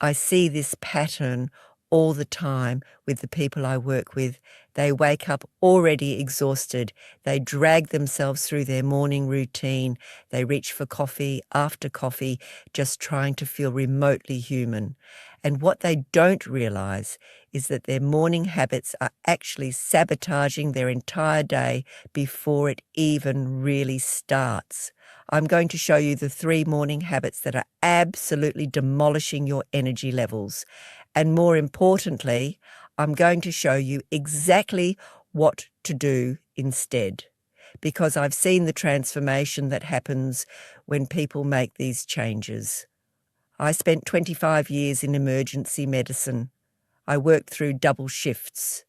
I see this pattern all the time with the people I work with. They wake up already exhausted. They drag themselves through their morning routine. They reach for coffee after coffee, just trying to feel remotely human. And what they don't realize is that their morning habits are actually sabotaging their entire day before it even really starts. I'm going to show you the 3 morning habits that are absolutely demolishing your energy levels. And more importantly, I'm going to show you exactly what to do instead, because I've seen the transformation that happens when people make these changes. I spent 25 years in emergency medicine. I worked through double shifts.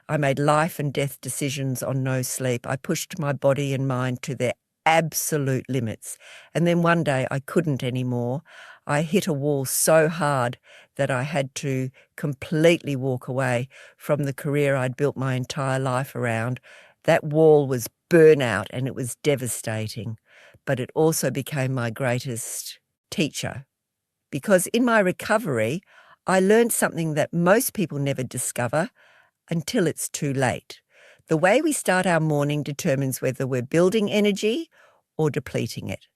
I made life and death decisions on no sleep. I pushed my body and mind to their absolute limits. And then one day I couldn't anymore. I hit a wall so hard that I had to completely walk away from the career I'd built my entire life around. That wall was burnout, and it was devastating. But it also became my greatest teacher. Because in my recovery, I learned something that most people never discover until it's too late. The way we start our morning determines whether we're building energy or depleting it.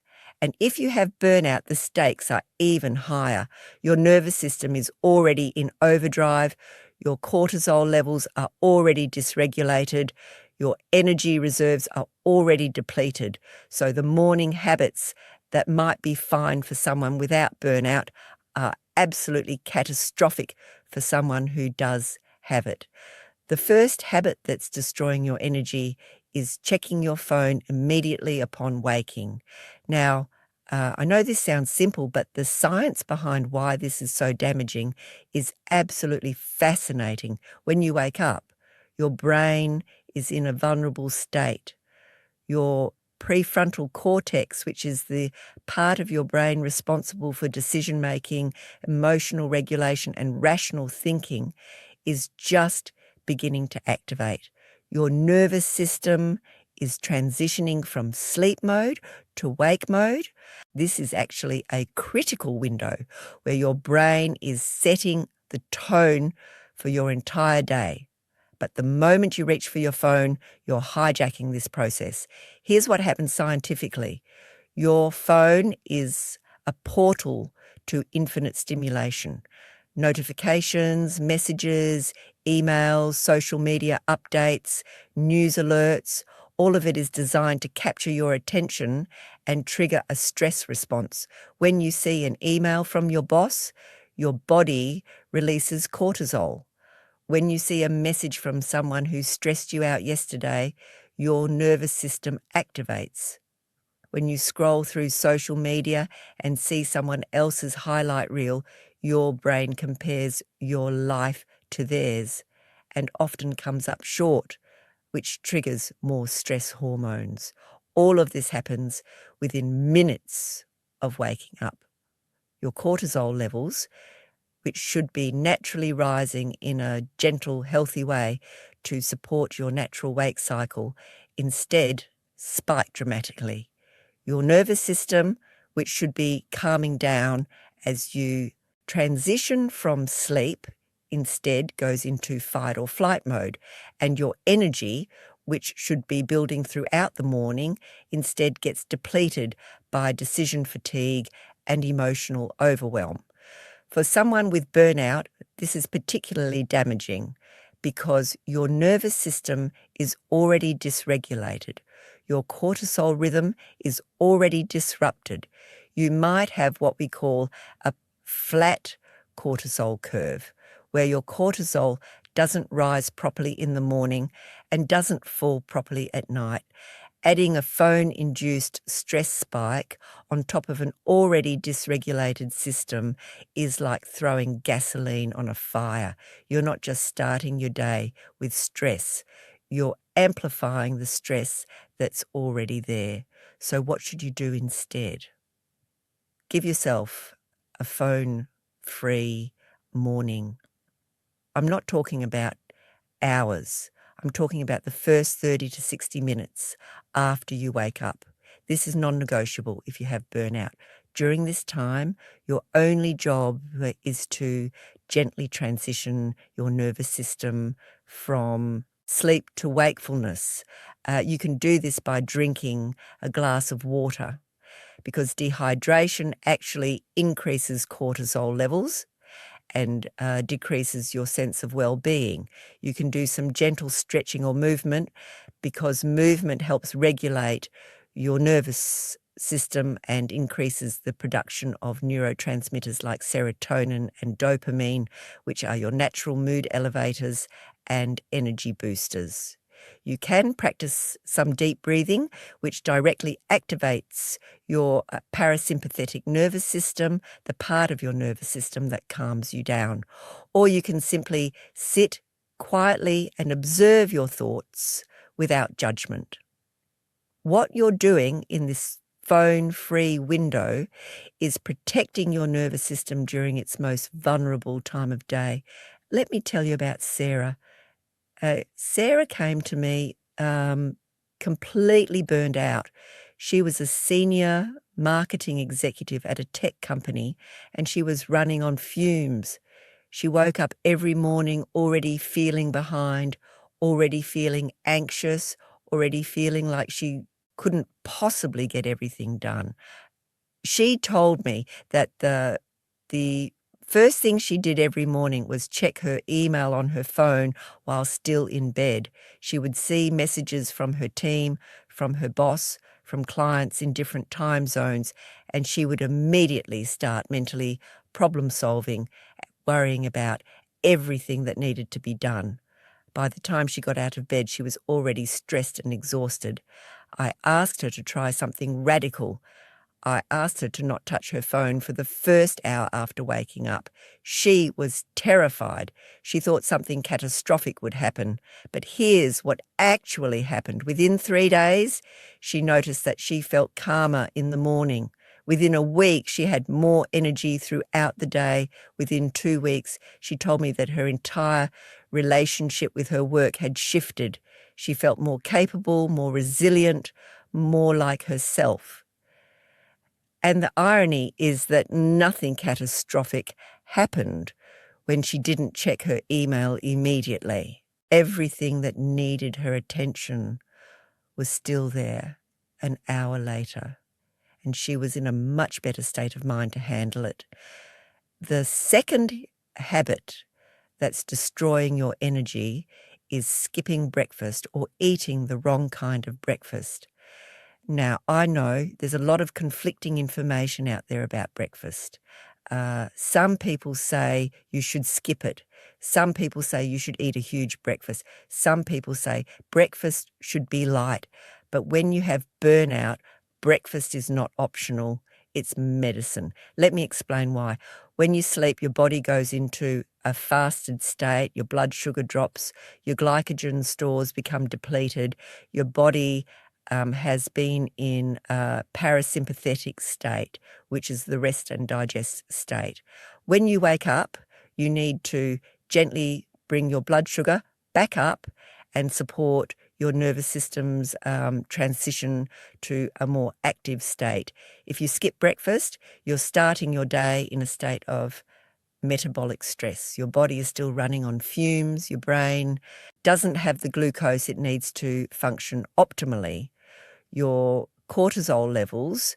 And if you have burnout, the stakes are even higher. Your nervous system is already in overdrive. Your cortisol levels are already dysregulated. Your energy reserves are already depleted. So the morning habits that might be fine for someone without burnout are absolutely catastrophic for someone who does have it. The first habit that's destroying your energy is checking your phone immediately upon waking. Now, I know this sounds simple, but the science behind why this is so damaging is absolutely fascinating. When you wake up, your brain is in a vulnerable state. Your prefrontal cortex, which is the part of your brain responsible for decision-making, emotional regulation, and rational thinking, is just beginning to activate. Your nervous system is transitioning from sleep mode to wake mode. This is actually a critical window where your brain is setting the tone for your entire day. But the moment you reach for your phone, you're hijacking this process. Here's what happens scientifically. Your phone is a portal to infinite stimulation. Notifications, messages, emails, social media updates, news alerts, all of it is designed to capture your attention and trigger a stress response. When you see an email from your boss, your body releases cortisol. When you see a message from someone who stressed you out yesterday, your nervous system activates. When you scroll through social media and see someone else's highlight reel, your brain compares your life to theirs and often comes up short, which triggers more stress hormones. All of this happens within minutes of waking up. Your cortisol levels, which should be naturally rising in a gentle, healthy way to support your natural wake cycle, instead spike dramatically. Your nervous system, which should be calming down as you transition from sleep, instead goes into fight or flight mode. And your energy, which should be building throughout the morning, instead gets depleted by decision fatigue and emotional overwhelm. For someone with burnout, this is particularly damaging because your nervous system is already dysregulated. Your cortisol rhythm is already disrupted. You might have what we call a flat cortisol curve, where your cortisol doesn't rise properly in the morning and doesn't fall properly at night. Adding a phone-induced stress spike on top of an already dysregulated system is like throwing gasoline on a fire. You're not just starting your day with stress, you're amplifying the stress that's already there. So what should you do instead? Give yourself a phone-free morning. I'm not talking about hours. I'm talking about the first 30 to 60 minutes after you wake up. This is non-negotiable if you have burnout. During this time, your only job is to gently transition your nervous system from sleep to wakefulness. You can do this by drinking a glass of water, because dehydration actually increases cortisol levels and decreases your sense of well-being. You can do some gentle stretching or movement, because movement helps regulate your nervous system and increases the production of neurotransmitters like serotonin and dopamine, which are your natural mood elevators and energy boosters. You can practice some deep breathing, which directly activates your parasympathetic nervous system, the part of your nervous system that calms you down. Or you can simply sit quietly and observe your thoughts without judgment. What you're doing in this phone-free window is protecting your nervous system during its most vulnerable time of day. Let me tell you about Sarah. Sarah came to me completely burned out. She was a senior marketing executive at a tech company, and she was running on fumes. She woke up every morning already feeling behind, already feeling anxious, already feeling like she couldn't possibly get everything done. She told me that the first thing she did every morning was check her email on her phone while still in bed. She would see messages from her team, from her boss, from clients in different time zones, and she would immediately start mentally problem solving, worrying about everything that needed to be done. By the time she got out of bed, she was already stressed and exhausted. I asked her to try something radical. I asked her to not touch her phone for the first hour after waking up. She was terrified. She thought something catastrophic would happen. But here's what actually happened. Within 3 days, she noticed that she felt calmer in the morning. Within a week, she had more energy throughout the day. Within 2 weeks, she told me that her entire relationship with her work had shifted. She felt more capable, more resilient, more like herself. And the irony is that nothing catastrophic happened when she didn't check her email immediately. Everything that needed her attention was still there an hour later, and she was in a much better state of mind to handle it. The second habit that's destroying your energy is skipping breakfast or eating the wrong kind of breakfast. Now, I know there's a lot of conflicting information out there about breakfast. Some people say you should skip it. Some people say you should eat a huge breakfast. Some people say breakfast should be light. But when you have burnout, breakfast is not optional. It's medicine. Let me explain why. When you sleep, your body goes into a fasted state, your blood sugar drops, your glycogen stores become depleted, your body has been in a parasympathetic state, which is the rest and digest state. When you wake up, you need to gently bring your blood sugar back up and support your nervous system's transition to a more active state. If you skip breakfast, you're starting your day in a state of metabolic stress. Your body is still running on fumes. Your brain doesn't have the glucose it needs to function optimally. Your cortisol levels,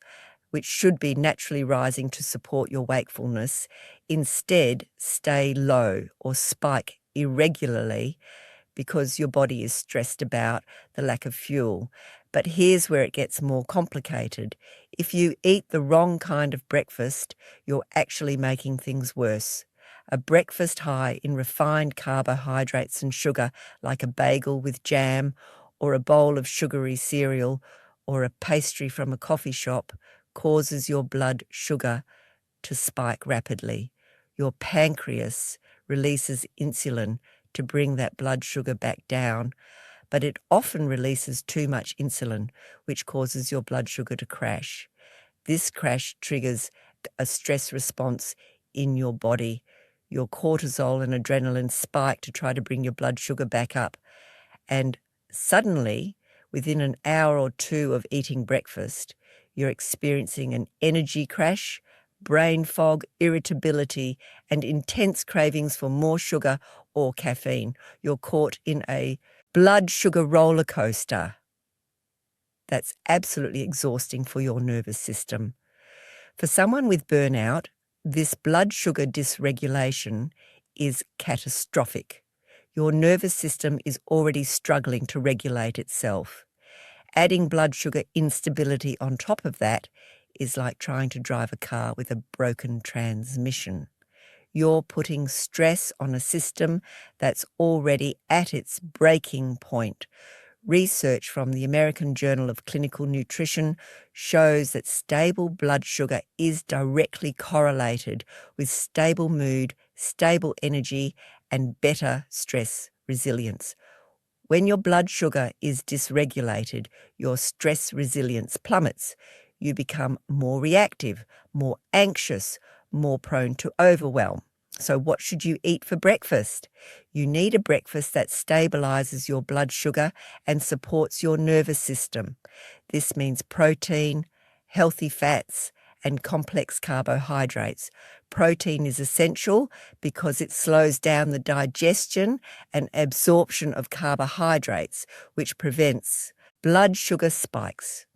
which should be naturally rising to support your wakefulness, instead stay low or spike irregularly because your body is stressed about the lack of fuel. But here's where it gets more complicated. If you eat the wrong kind of breakfast, you're actually making things worse. A breakfast high in refined carbohydrates and sugar, like a bagel with jam, or a bowl of sugary cereal, or a pastry from a coffee shop, causes your blood sugar to spike rapidly. Your pancreas releases insulin to bring that blood sugar back down, but it often releases too much insulin, which causes your blood sugar to crash. This crash triggers a stress response in your body. Your cortisol and adrenaline spike to try to bring your blood sugar back up. And suddenly, within an hour or two of eating breakfast, You're experiencing an energy crash, brain fog, irritability, and intense cravings for more sugar or caffeine. You're caught in a blood sugar roller coaster. That's absolutely exhausting for your nervous system. For someone with burnout, this blood sugar dysregulation is catastrophic. Your nervous system is already struggling to regulate itself. Adding blood sugar instability on top of that is like trying to drive a car with a broken transmission. You're putting stress on a system that's already at its breaking point. Research from the American Journal of Clinical Nutrition shows that stable blood sugar is directly correlated with stable mood, stable energy, and better stress resilience. When your blood sugar is dysregulated, your stress resilience plummets. You become more reactive, more anxious, more prone to overwhelm. So what should you eat for breakfast? You need a breakfast that stabilizes your blood sugar and supports your nervous system. This means protein, healthy fats, and complex carbohydrates. Protein is essential because it slows down the digestion and absorption of carbohydrates, which prevents blood sugar spikes.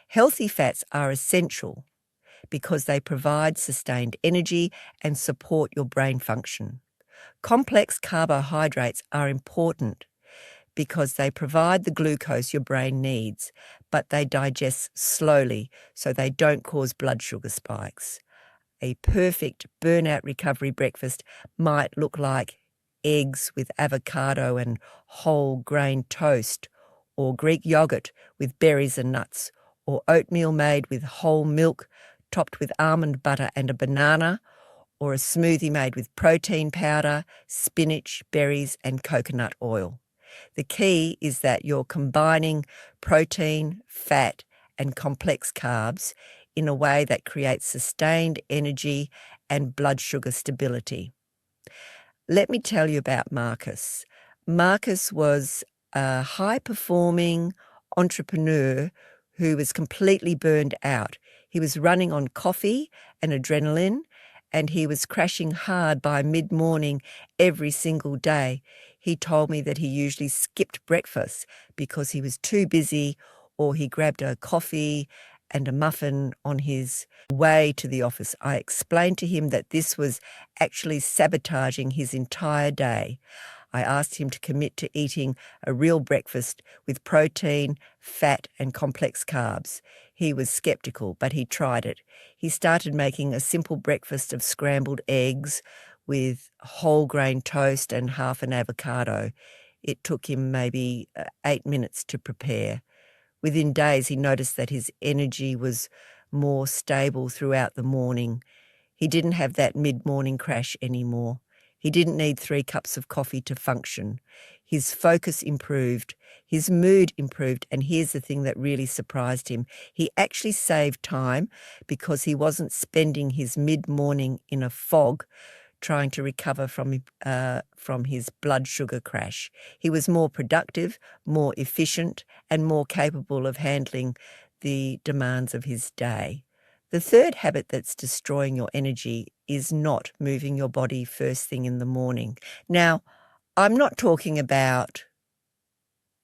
Healthy fats are essential because they provide sustained energy and support your brain function. Complex carbohydrates are important because they provide the glucose your brain needs, but they digest slowly so they don't cause blood sugar spikes. A perfect burnout recovery breakfast might look like eggs with avocado and whole grain toast, or Greek yogurt with berries and nuts, or oatmeal made with whole milk topped with almond butter and a banana, or a smoothie made with protein powder, spinach, berries, and coconut oil. The key is that you're combining protein, fat, and complex carbs in a way that creates sustained energy and blood sugar stability. Let me tell you about Marcus. Marcus was a high-performing entrepreneur who was completely burned out. He was running on coffee and adrenaline, and he was crashing hard by mid-morning every single day. He told me that he usually skipped breakfast because he was too busy, or he grabbed a coffee and a muffin on his way to the office. I explained to him that this was actually sabotaging his entire day. I asked him to commit to eating a real breakfast with protein, fat, and complex carbs. He was skeptical, but he tried it. He started making a simple breakfast of scrambled eggs with whole grain toast and half an avocado. It took him maybe 8 minutes to prepare. Within days, he noticed that his energy was more stable throughout the morning. He didn't have that mid-morning crash anymore. He didn't need 3 cups of coffee to function. His focus improved, his mood improved, and here's the thing that really surprised him. He actually saved time because he wasn't spending his mid-morning in a fog trying to recover from his blood sugar crash. He was more productive, more efficient, and more capable of handling the demands of his day. The third habit that's destroying your energy is not moving your body first thing in the morning. Now, I'm not talking about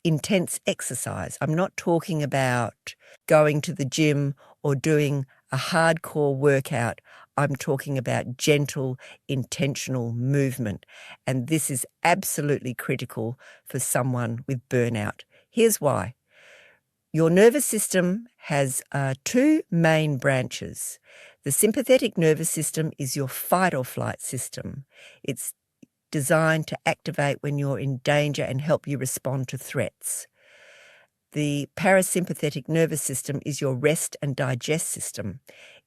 intense exercise. I'm not talking about going to the gym or doing a hardcore workout. I'm talking about gentle, intentional movement. And this is absolutely critical for someone with burnout. Here's why. Your nervous system has 2 main branches. The sympathetic nervous system is your fight or flight system. It's designed to activate when you're in danger and help you respond to threats. The parasympathetic nervous system is your rest and digest system.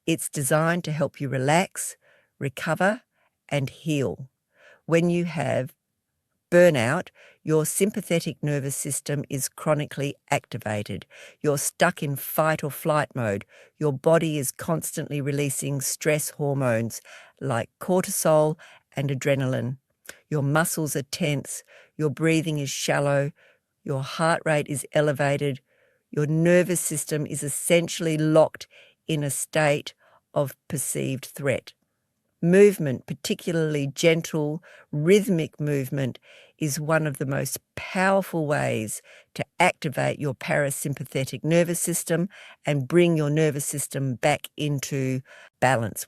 It's designed to help you relax, recover, and heal. When you have burnout, your sympathetic nervous system is chronically activated. You're stuck in fight or flight mode. Your body is constantly releasing stress hormones like cortisol and adrenaline. Your muscles are tense. Your breathing is shallow. Your heart rate is elevated. Your nervous system is essentially locked in a state of perceived threat. Movement, particularly gentle, rhythmic movement, is one of the most powerful ways to activate your parasympathetic nervous system and bring your nervous system back into balance.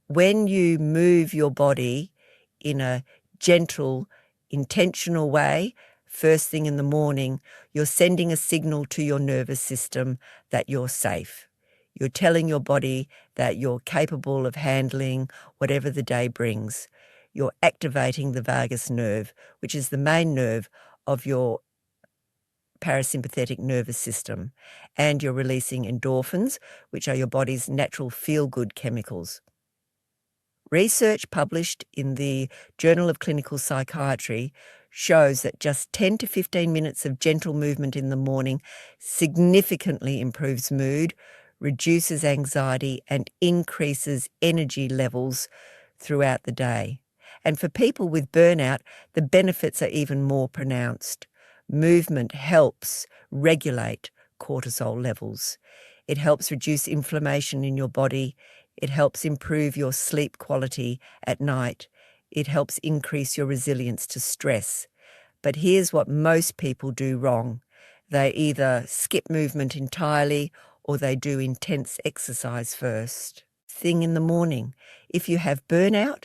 When you move your body in a gentle, intentional way, first thing in the morning, you're sending a signal to your nervous system that you're safe. You're telling your body that you're capable of handling whatever the day brings. You're activating the vagus nerve, which is the main nerve of your parasympathetic nervous system, and you're releasing endorphins, which are your body's natural feel-good chemicals. Research published in the Journal of Clinical Psychiatry shows that just 10 to 15 minutes of gentle movement in the morning significantly improves mood, reduces anxiety, and increases energy levels throughout the day. And for people with burnout, the benefits are even more pronounced. Movement helps regulate cortisol levels. It helps reduce inflammation in your body. It helps improve your sleep quality at night. It helps increase your resilience to stress. But here's what most people do wrong. They either skip movement entirely or they do intense exercise first thing in the morning. If you have burnout,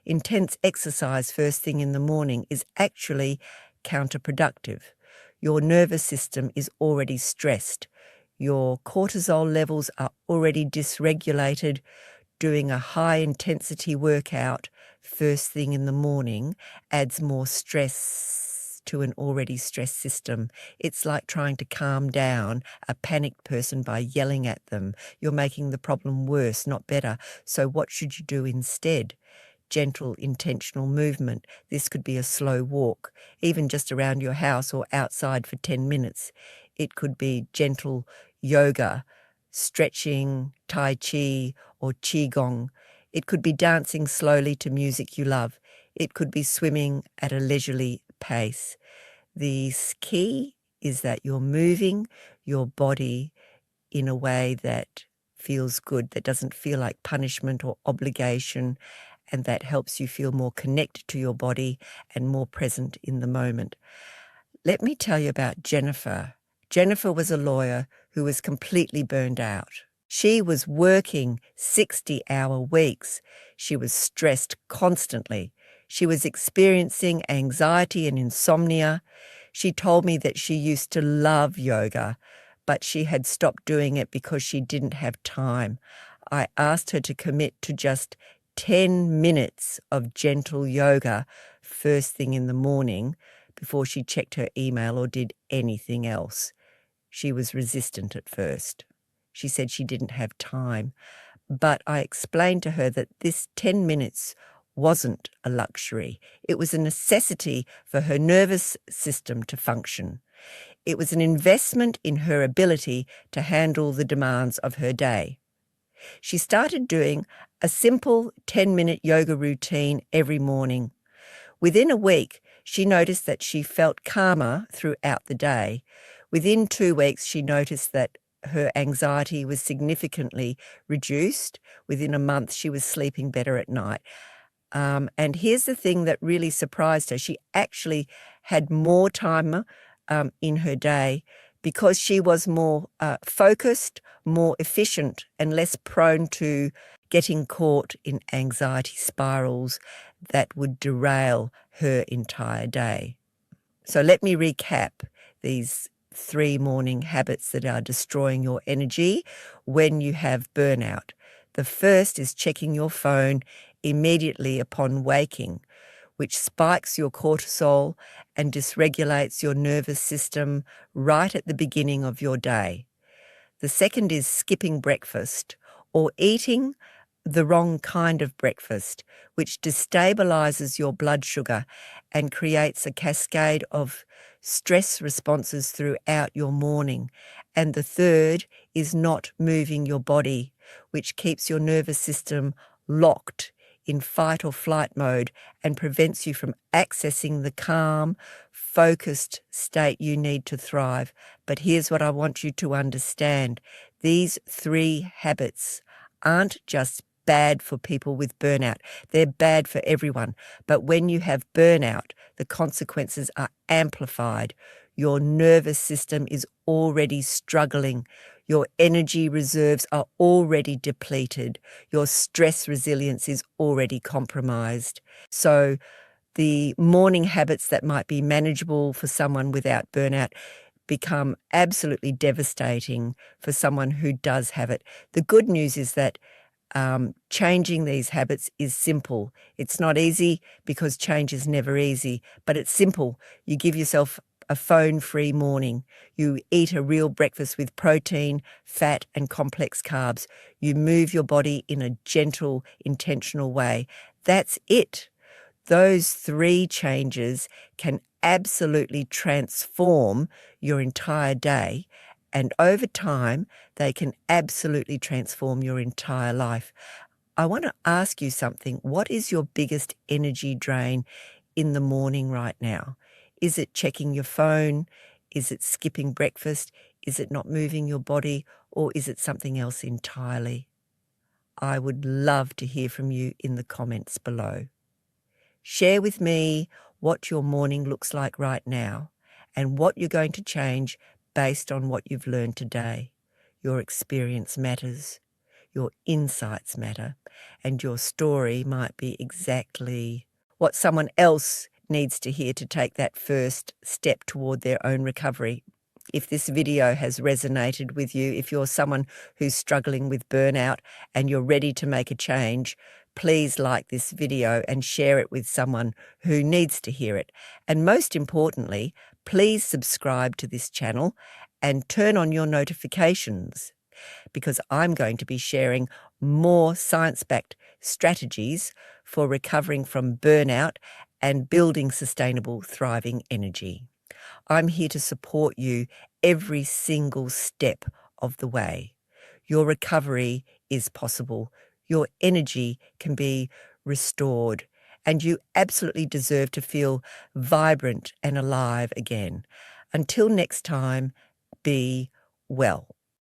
intense exercise first thing in the morning is actually counterproductive. Your nervous system is already stressed. Your cortisol levels are already dysregulated. Doing a high-intensity workout first thing in the morning adds more stress to an already stressed system. It's like trying to calm down a panicked person by yelling at them. You're making the problem worse, not better. So what should you do instead? Gentle, intentional movement. This could be a slow walk, even just around your house or outside for 10 minutes. It could be gentle yoga, stretching, tai chi, or qigong. It could be dancing slowly to music you love. It could be swimming at a leisurely pace. The key is that you're moving your body in a way that feels good, that doesn't feel like punishment or obligation, and that helps you feel more connected to your body and more present in the moment. Let me tell you about Jennifer. Jennifer was a lawyer who was completely burned out. She was working 60-hour weeks. She was stressed constantly. She was experiencing anxiety and insomnia. She told me that she used to love yoga, but she had stopped doing it because she didn't have time. I asked her to commit to just 10 minutes of gentle yoga first thing in the morning before she checked her email or did anything else. She was resistant at first. She said she didn't have time. But I explained to her that this 10 minutes wasn't a luxury. It was a necessity for her nervous system to function. It was an investment in her ability to handle the demands of her day. She started doing a simple 10-minute yoga routine every morning. Within a week, she noticed that she felt calmer throughout the day. Within 2 weeks, she noticed that her anxiety was significantly reduced. Within a month, she was sleeping better at night. And here's the thing that really surprised her. She actually had more time in her day because she was more focused, more efficient, and less prone to getting caught in anxiety spirals that would derail her entire day. So let me recap these 3 morning habits that are destroying your energy when you have burnout. The first is checking your phone immediately upon waking, which spikes your cortisol and dysregulates your nervous system right at the beginning of your day. The second is skipping breakfast or eating the wrong kind of breakfast, which destabilizes your blood sugar and creates a cascade of stress responses throughout your morning. And the third is not moving your body, which keeps your nervous system locked in fight or flight mode and prevents you from accessing the calm, focused state you need to thrive. But here's what I want you to understand. These 3 habits aren't just bad for people with burnout. They're bad for everyone. But when you have burnout, the consequences are amplified. Your nervous system is already struggling. Your energy reserves are already depleted. Your stress resilience is already compromised. So the morning habits that might be manageable for someone without burnout become absolutely devastating for someone who does have it. The good news is that changing these habits is simple. It's not easy because change is never easy, but it's simple. You give yourself a phone-free morning. You eat a real breakfast with protein, fat, and complex carbs. You move your body in a gentle, intentional way. That's it. Those 3 changes can absolutely transform your entire day, and over time, they can absolutely transform your entire life. I want to ask you something. What is your biggest energy drain in the morning right now? Is it checking your phone? Is it skipping breakfast? Is it not moving your body? Or is it something else entirely? I would love to hear from you in the comments below. Share with me what your morning looks like right now and what you're going to change based on what you've learned today. Your experience matters, your insights matter, and your story might be exactly what someone else needs to hear to take that first step toward their own recovery. If this video has resonated with you, if you're someone who's struggling with burnout and you're ready to make a change, please like this video and share it with someone who needs to hear it. And most importantly, please subscribe to this channel and turn on your notifications, because I'm going to be sharing more science-backed strategies for recovering from burnout and building sustainable, thriving energy. I'm here to support you every single step of the way. Your recovery is possible. Your energy can be restored, and you absolutely deserve to feel vibrant and alive again. Until next time, be well.